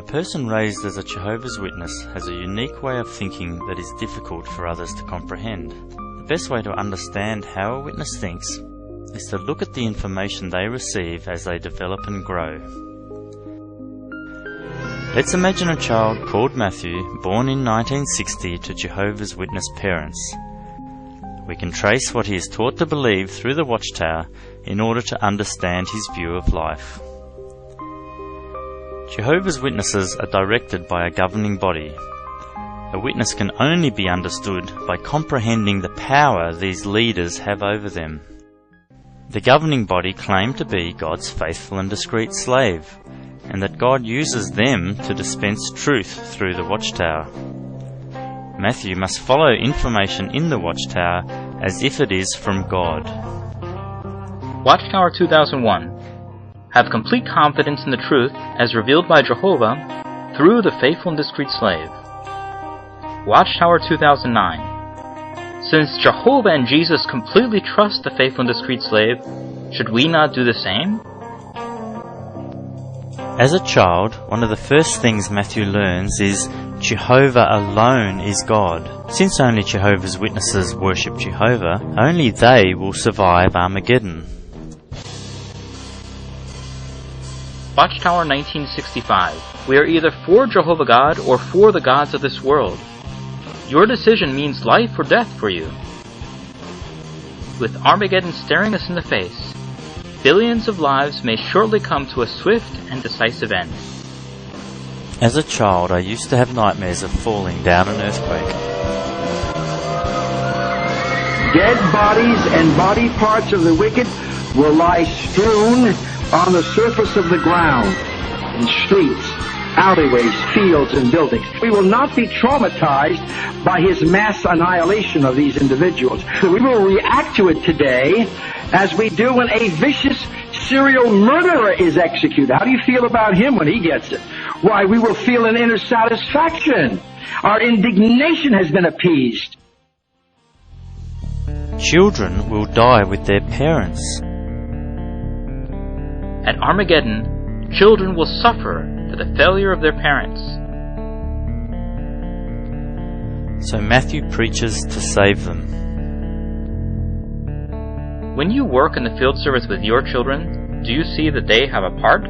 person raised as a Jehovah's Witness has a unique way of thinking that is difficult for others to comprehend. The best way to understand how a witness thinks is to look at the information they receive as they develop and grow. Let's imagine a child called Matthew, born in 1960 to Jehovah's Witness parents. We can trace what he is taught to believe through the WatchTower in order to understand his view of life. Jehovah's Witnesses are directed by a governing body. A witness can only be understood by comprehending the power these leaders have over them. The governing body claim to be God's faithful and discreet slave, and that God uses them to dispense truth through the WatchTower. Matthew must follow information in the WatchTower as if it is from God. WatchTower 2001. Have complete confidence in the truth as revealed by Jehovah through the faithful and discreet slave. WatchTower 2009. Since Jehovah and Jesus completely trust the faithful and discreet slave, should we not do the same? As a child, one of the first things Matthew learns is Jehovah alone is God. Since only Jehovah's Witnesses worship Jehovah, only they will survive Armageddon. WatchTower 1965. We are either for Jehovah God or for the gods of this world. Your decision means life or death for you. With Armageddon staring us in the face, billions of lives may shortly come to a swift and decisive end. As a child, I used to have nightmares of falling down an earthquake. Dead bodies and body parts of the wicked will lie strewn on the surface of the ground, in streets, alleyways, fields, and buildings. We will not be traumatized by his mass annihilation of these individuals. We will react to it today as we do when a vicious serial murderer is executed. How do you feel about him when he gets it? Why, we will feel an inner satisfaction. Our indignation has been appeased. Children will die with their parents. At Armageddon, children will suffer for the failure of their parents. So Matthew preaches to save them. When you work in the field service with your children, do you see that they have a part?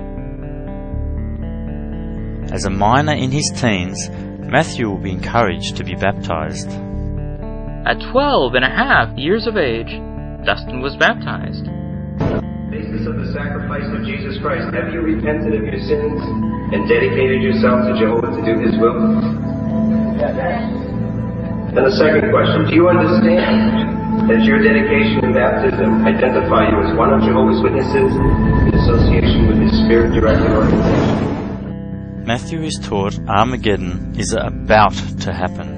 As a minor in his teens, Matthew will be encouraged to be baptized. At 12 and a half years of age, Dustin was baptized. Basis of the sacrifice of Jesus Christ, have you repented of your sins and dedicated yourself to Jehovah to do His will? And the second question, do you understand that your dedication and baptism identify you as one of Jehovah's Witnesses in association with His Spirit-directed organization? Matthew is taught Armageddon is about to happen.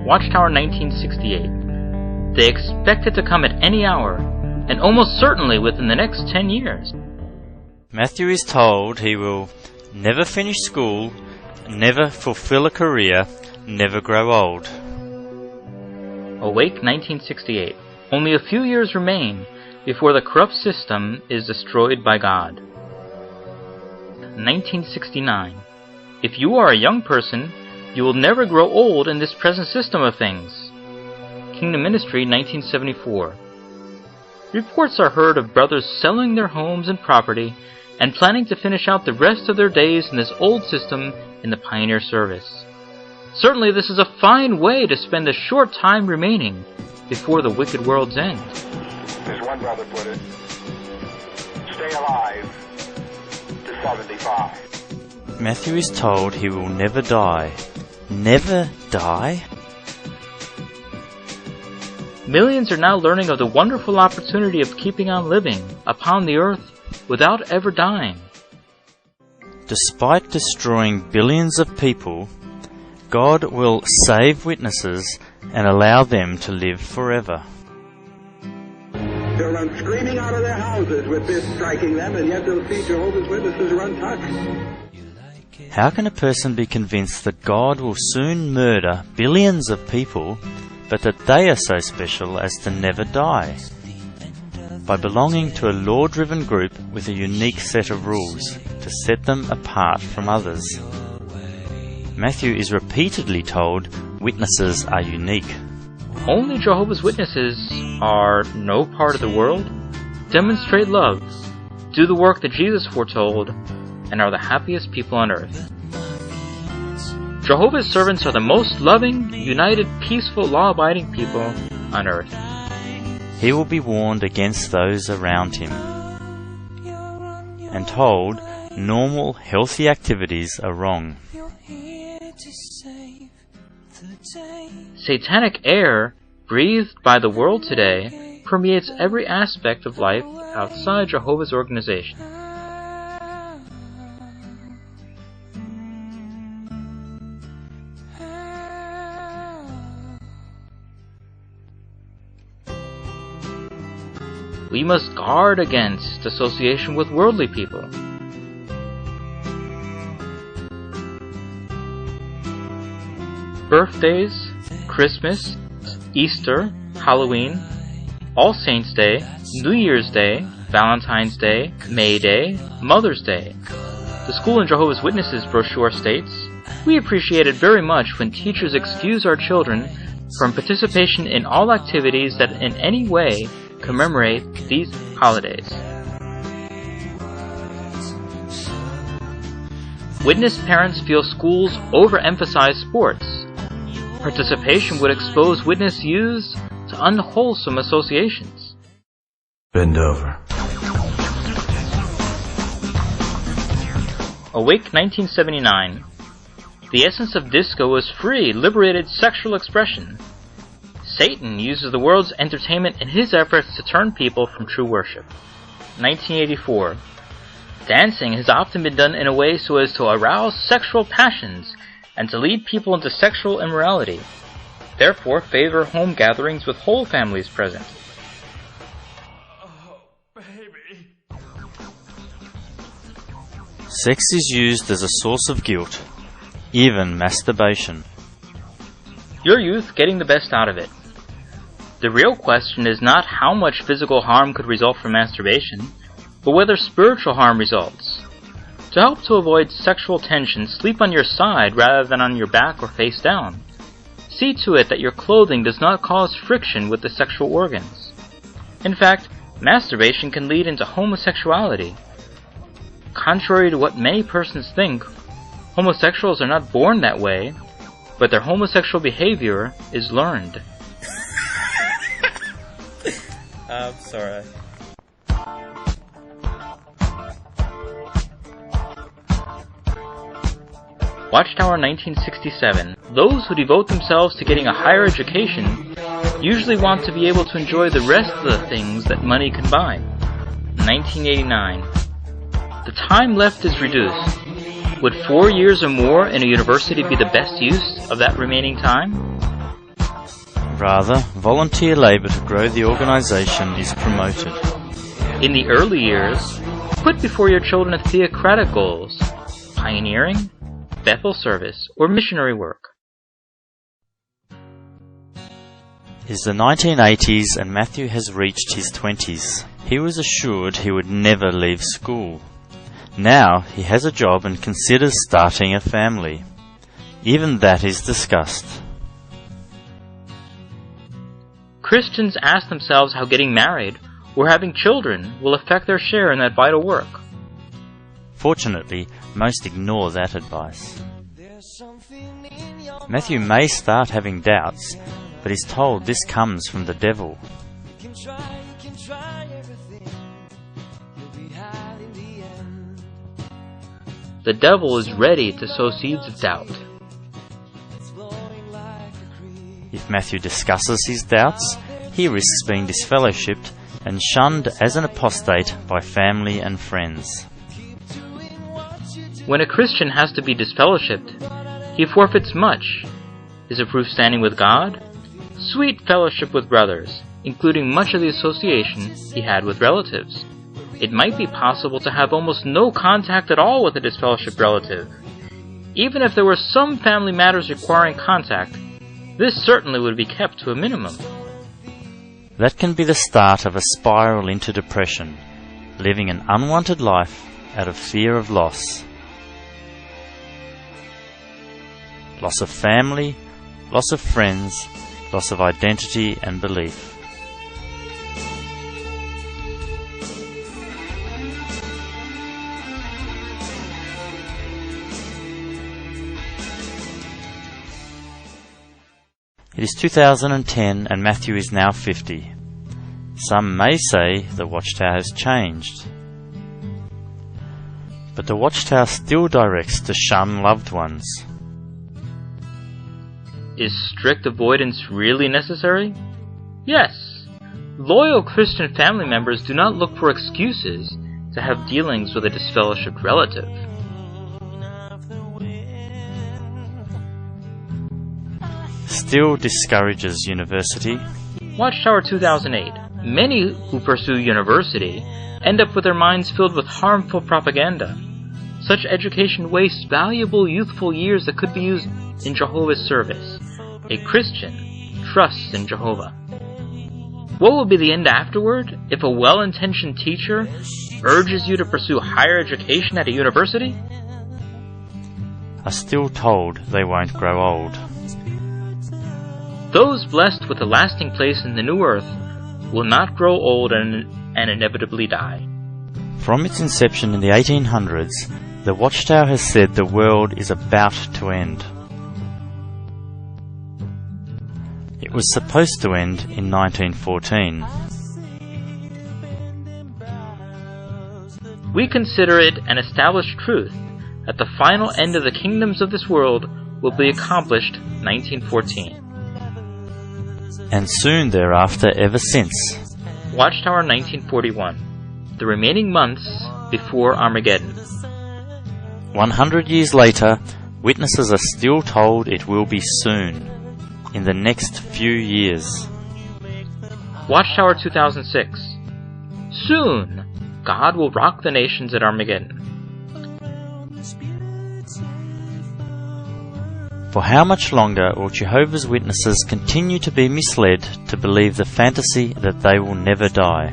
WatchTower 1968. They expect it to come at any hour, and almost certainly within the next 10 years. Matthew is told he will never finish school, never fulfill a career, never grow old. Awake 1968. Only a few years remain before the corrupt system is destroyed by God. 1969. If you are a young person, you will never grow old in this present system of things. Kingdom Ministry 1974. Reports are heard of brothers selling their homes and property and planning to finish out the rest of their days in this old system in the pioneer service. Certainly this is a fine way to spend the short time remaining before the wicked world's end. As one brother put it, stay alive to 75. Matthew is told he will never die. Never die? Millions are now learning of the wonderful opportunity of keeping on living upon the earth without ever dying. Despite destroying billions of people, God will save witnesses and allow them to live forever. They'll run screaming out of their houses with this striking them, and yet they'll see Jehovah's Witnesses run untouched. How can a person be convinced that God will soon murder billions of people, but that they are so special as to never die? by belonging to a law-driven group with a unique set of rules to set them apart from others. Matthew is repeatedly told witnesses are unique. Only Jehovah's Witnesses are no part of the world, demonstrate love, do the work that Jesus foretold, and are the happiest people on earth. Jehovah's servants are the most loving, united, peaceful, law-abiding people on earth. He will be warned against those around him and told normal, healthy activities are wrong. Satanic air breathed by the world today permeates every aspect of life outside Jehovah's organization. We must guard against association with worldly people. Birthdays, Christmas, Easter, Halloween, All Saints' Day, New Year's Day, Valentine's Day, May Day, Mother's Day. The School in Jehovah's Witnesses brochure states, "We appreciate it very much when teachers excuse our children from participation in all activities that in any way commemorate these holidays." Witness parents feel schools overemphasize sports. Participation would expose witness youths to unwholesome associations. Bend over. Awake 1979. The essence of disco was free, liberated sexual expression. Satan uses the world's entertainment in his efforts to turn people from true worship. 1984. Dancing has often been done in a way so as to arouse sexual passions and to lead people into sexual immorality. Therefore, favor home gatherings with whole families present. Sex is used as a source of guilt, even masturbation. Your youth getting the best out of it. The real question is not how much physical harm could result from masturbation, but whether spiritual harm results. To help to avoid sexual tension, sleep on your side rather than on your back or face down. See to it that your clothing does not cause friction with the sexual organs. In fact, masturbation can lead into homosexuality. Contrary to what many persons think, homosexuals are not born that way, but their homosexual behavior is learned. I'm sorry. WatchTower 1967. Those who devote themselves to getting a higher education usually want to be able to enjoy the rest of the things that money can buy. 1989. The time left is reduced. Would 4 years or more in a university be the best use of that remaining time? Rather, volunteer labor to grow the organization is promoted. In the early years, put before your children theocratic goals, pioneering, Bethel service, or missionary work. It's the 1980s and Matthew has reached his 20s. He was assured he would never leave school. Now he has a job and considers starting a family. Even that is discussed. Christians ask themselves how getting married or having children will affect their share in that vital work. Fortunately, most ignore that advice. Matthew may start having doubts, but is told this comes from the devil. The devil is ready to sow seeds of doubt. If Matthew discusses his doubts, he risks being disfellowshipped and shunned as an apostate by family and friends. When a Christian has to be disfellowshipped, he forfeits much: his approved standing with God, sweet fellowship with brothers, including much of the association he had with relatives. It might be possible to have almost no contact at all with a disfellowshipped relative. Even if there were some family matters requiring contact, this certainly would be kept to a minimum. That can be the start of a spiral into depression, living an unwanted life out of fear of loss. Loss of family, loss of friends, loss of identity and belief. It is 2010 and Matthew is now 50. Some may say the WatchTower has changed. But the WatchTower still directs to shun loved ones. Is strict avoidance really necessary? Yes. Loyal Christian family members do not look for excuses to have dealings with a disfellowshipped relative. Still discourages university. WatchTower 2008. Many who pursue university end up with their minds filled with harmful propaganda. Such education wastes valuable youthful years that could be used in Jehovah's service. A Christian trusts in Jehovah. What will be the end afterward if a well-intentioned teacher urges you to pursue higher education at a university? Are still told they won't grow old. Those blessed with a lasting place in the new earth will not grow old and inevitably die. From its inception in the 1800s, the WatchTower has said the world is about to end. It was supposed to end in 1914. We consider it an established truth that the final end of the kingdoms of this world will be accomplished 1914. And soon thereafter ever since. WatchTower 1941. The remaining months before Armageddon. 100 years later, witnesses are still told it will be soon, in the next few years. WatchTower 2006. Soon, God will rock the nations at Armageddon. For how much longer will Jehovah's Witnesses continue to be misled to believe the fantasy that they will never die?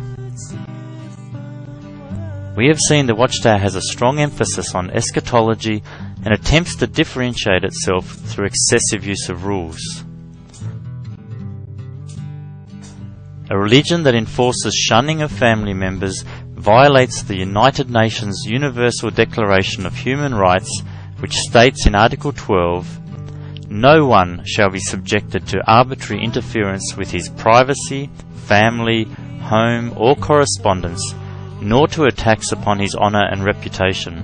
We have seen the WatchTower has a strong emphasis on eschatology and attempts to differentiate itself through excessive use of rules. A religion that enforces shunning of family members violates the United Nations Universal Declaration of Human Rights, which states in Article 12, "No one shall be subjected to arbitrary interference with his privacy, family, home, or correspondence, nor to attacks upon his honour and reputation."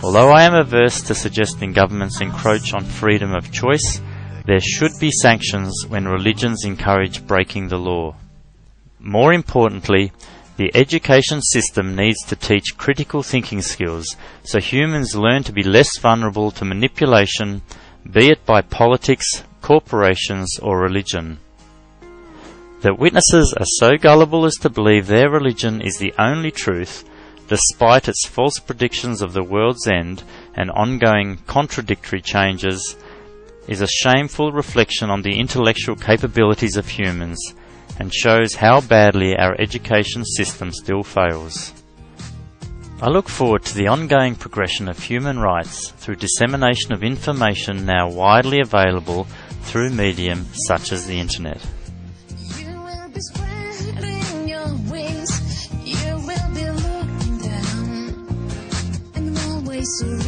Although I am averse to suggesting governments encroach on freedom of choice, there should be sanctions when religions encourage breaking the law. More importantly, the education system needs to teach critical thinking skills so humans learn to be less vulnerable to manipulation, be it by politics, corporations, or religion. That witnesses are so gullible as to believe their religion is the only truth, despite its false predictions of the world's end and ongoing contradictory changes, is a shameful reflection on the intellectual capabilities of humans and shows how badly our education system still fails. I look forward to the ongoing progression of human rights through dissemination of information now widely available through medium such as the Internet. You will be spreading your wings, you will be looking down and always surrounded.